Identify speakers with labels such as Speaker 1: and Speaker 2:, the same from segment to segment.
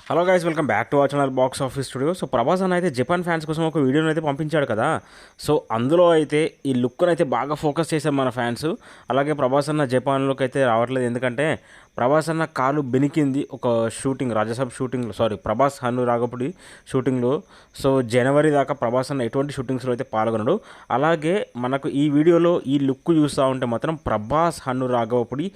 Speaker 1: Hello guys, welcome back to our channel box office studio. So Prabhas అన్న అయితే Japan fans కోసం ఒక వీడియోని అయితే పంపించాడు కదా. సో అందులో అయితే ఈ లుక్ను అయితే బాగా ఫోకస్ చేశారు మన ఫ్యాన్స్. అలాగే ప్రభాస్ అన్న జపాన్లోకి అయితే రావట్లేదు, ఎందుకంటే ప్రభాస్ అన్న కాలు బెనికింది ఒక షూటింగ్, రాజాసాబ్ షూటింగ్లో, సారీ ప్రభాస్ హన్ను రాఘపుడి షూటింగ్లో. సో జనవరి దాకా ప్రభాస్ అన్న ఎటువంటి షూటింగ్స్లో అయితే పాల్గొనడు. అలాగే మనకు ఈ వీడియోలో ఈ లుక్ చూస్తూ ఉంటే మాత్రం ప్రభాస్ హన్ను రాఘవపుడి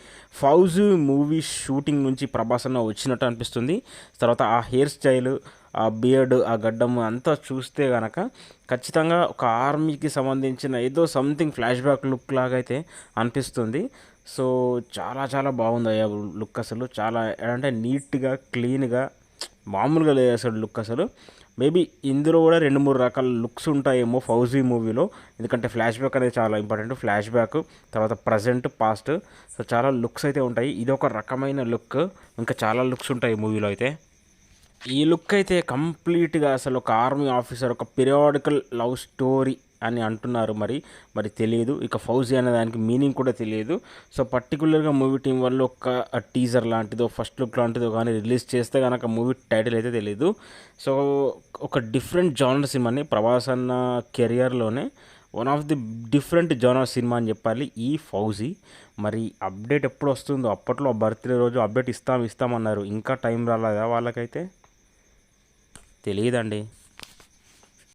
Speaker 1: ఫౌజీ మూవీ షూటింగ్ నుంచి ప్రభాస్ అన్న వచ్చినట్టు అనిపిస్తుంది. తర్వాత ఆ హెయిర్ స్టైల్, ఆ బియర్డ్, ఆ గడ్డం అంతా చూస్తే కనుక ఖచ్చితంగా ఒక ఆర్మీకి సంబంధించిన ఏదో సంథింగ్ ఫ్లాష్ బ్యాక్ లుక్ లాగా అయితే అనిపిస్తుంది. సో చాలా చాలా బాగుంది అయ్యా లుక్, అసలు చాలా అంటే నీట్గా క్లీన్గా మామూలుగా లేదు అసలు లుక్ అసలు. మేబీ ఇందులో కూడా 2-3 రకాల లుక్స్ ఉంటాయేమో ఫౌజీ మూవీలో, ఎందుకంటే ఫ్లాష్ బ్యాక్ అనేది చాలా ఇంపార్టెంట్. ఫ్లాష్ బ్యాక్ తర్వాత ప్రజెంట్, పాస్ట్, సో చాలా లుక్స్ అయితే ఉంటాయి. ఇది ఒక రకమైన లుక్, ఇంకా చాలా లుక్స్ ఉంటాయి మూవీలో అయితే. ఈ లుక్ అయితే కంప్లీట్గా అసలు ఒక ఆర్మీ ఆఫీసర్, ఒక పీరియాడికల్ లవ్ స్టోరీ అని అంటున్నారు. మరి తెలియదు, ఇక ఫౌజీ అనే దానికి మీనింగ్ కూడా తెలియదు. సో పర్టికులర్గా మూవీ టీం వాళ్ళు ఒక టీజర్ లాంటిదో, ఫస్ట్ లుక్ లాంటిదో కానీ రిలీజ్ చేస్తే కనుక మూవీ టైటిల్ అయితే తెలియదు. సో ఒక డిఫరెంట్ జానర్ సినిమాని ప్రభాస్ అన్న కెరియర్లోనే one of the different genre సినిమా అని చెప్పాలి ఈ ఫౌజీ. మరి అప్డేట్ ఎప్పుడు వస్తుందో, అప్పట్లో బర్త్డే రోజు అప్డేట్ ఇస్తామన్నారు, ఇంకా టైం రాలేదా వాళ్ళకైతే తెలియదండి.